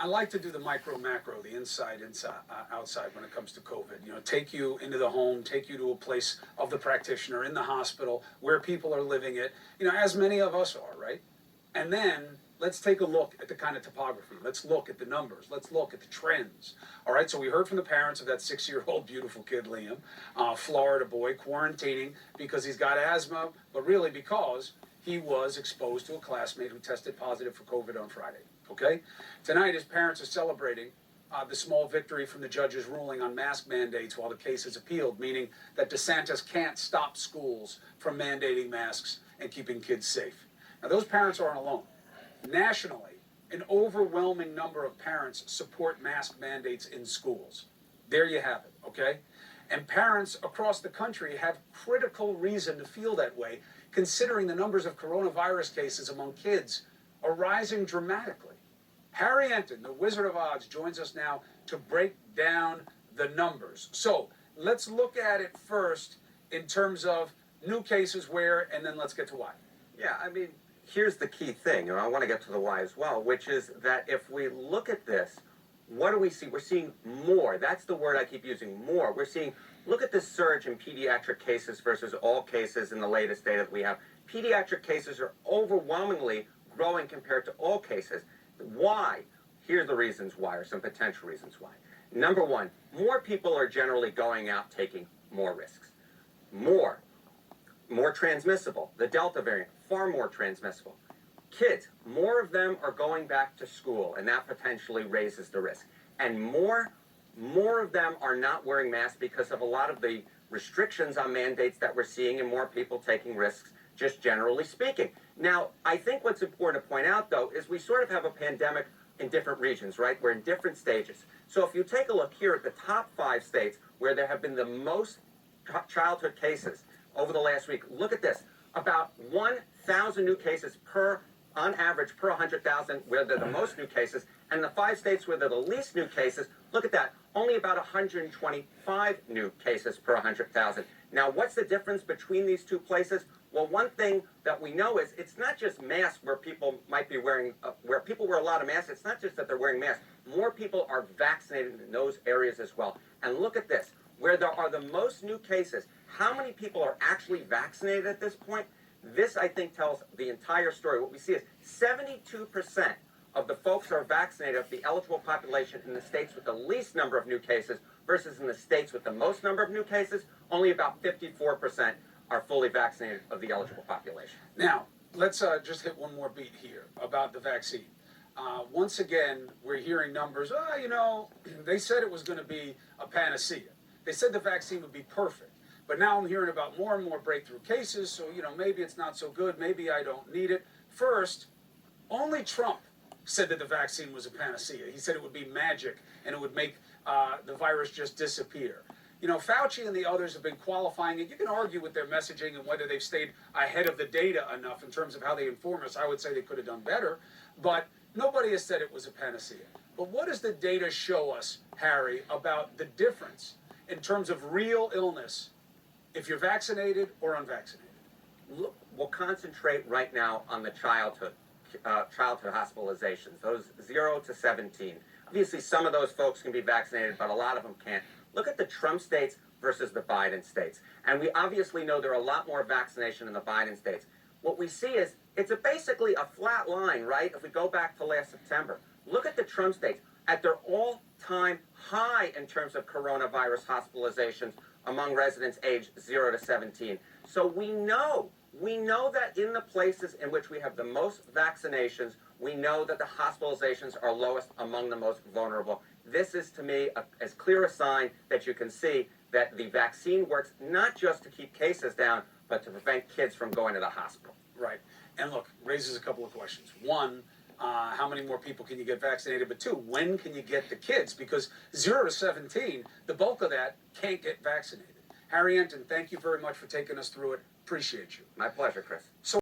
I like to do the micro, macro, the inside, outside when it comes to COVID. You know, take you into the home, take you to a place of the practitioner in the hospital where people are living it, you know, as many of us are, right? And then let's take a look at the kind of topography. Let's look at the numbers. Let's look at the trends. All right, so we heard from the parents of that 6-year-old beautiful kid, Liam, Florida boy, quarantining because he's got asthma, but really because he was exposed to a classmate who tested positive for COVID on Friday. Okay? Tonight, his parents are celebrating the small victory from the judge's ruling on mask mandates while the case is appealed, meaning that DeSantis can't stop schools from mandating masks and keeping kids safe. Now, those parents aren't alone. Nationally, an overwhelming number of parents support mask mandates in schools. There you have it, okay? And parents across the country have critical reason to feel that way, considering the numbers of coronavirus cases among kids are rising dramatically. Harry Enton, the Wizard of Oz, joins us now to break down the numbers. So let's look at it first in terms of new cases where, and then let's get to why. Yeah, I mean, here's the key thing, and I want to get to the why as well, which is that if we look at this, what do we see? We're seeing more. That's the word I keep using, more. We're seeing, look at this surge in pediatric cases versus all cases in the latest data that we have. Pediatric cases are overwhelmingly growing compared to all cases. Why? Here's the reasons why, or some potential reasons why. Number one, more people are generally going out taking more risks. More transmissible. The Delta variant, far more transmissible. Kids, more of them are going back to school, and that potentially raises the risk. And more of them are not wearing masks because of a lot of the restrictions on mandates that we're seeing and more people taking risks, just generally speaking. Now, I think what's important to point out, though, is we sort of have a pandemic in different regions, right? We're in different stages. So if you take a look here at the top 5 states where there have been the most childhood cases over the last week, look at this. About 1,000 new cases on average, per 100,000, where they're the most new cases. And the 5 states where they're the least new cases, look at that, only about 125 new cases per 100,000. Now, what's the difference between these two places? Well, one thing that we know is it's not just masks where people might be wearing, where people wear a lot of masks. It's not just that they're wearing masks. More people are vaccinated in those areas as well. And look at this, where there are the most new cases, how many people are actually vaccinated at this point? This, I think, tells the entire story. What we see is 72% of the folks who are vaccinated of the eligible population in the states with the least number of new cases versus in the states with the most number of new cases, only about 54% are fully vaccinated of the eligible population. Now, let's just hit one more beat here about the vaccine. Once again, we're hearing numbers, you know, they said it was going to be a panacea. They said the vaccine would be perfect. But now I'm hearing about more and more breakthrough cases, so, you know, maybe it's not so good, maybe I don't need it. First, only Trump said that the vaccine was a panacea. He said it would be magic and it would make the virus just disappear. You know, Fauci and the others have been qualifying it. You can argue with their messaging and whether they've stayed ahead of the data enough in terms of how they inform us. I would say they could have done better, but nobody has said it was a panacea. But what does the data show us, Harry, about the difference in terms of real illness if you're vaccinated or unvaccinated? Look, we'll concentrate right now on the childhood hospitalizations, those 0 to 17. Obviously, some of those folks can be vaccinated, but a lot of them can't. Look at the Trump states versus the Biden states. And we obviously know there are a lot more vaccination in the Biden states. What we see is it's basically a flat line, right? If we go back to last September, look at the Trump states at their all-time high in terms of coronavirus hospitalizations among residents aged 0 to 17. So we know that in the places in which we have the most vaccinations, we know that the hospitalizations are lowest among the most vulnerable. This is, to me, as clear a sign that you can see that the vaccine works not just to keep cases down, but to prevent kids from going to the hospital. Right. And look, raises a couple of questions. One, how many more people can you get vaccinated? But two, when can you get the kids? Because 0 to 17, the bulk of that can't get vaccinated. Harry Enton, thank you very much for taking us through it. Appreciate you. My pleasure, Chris. So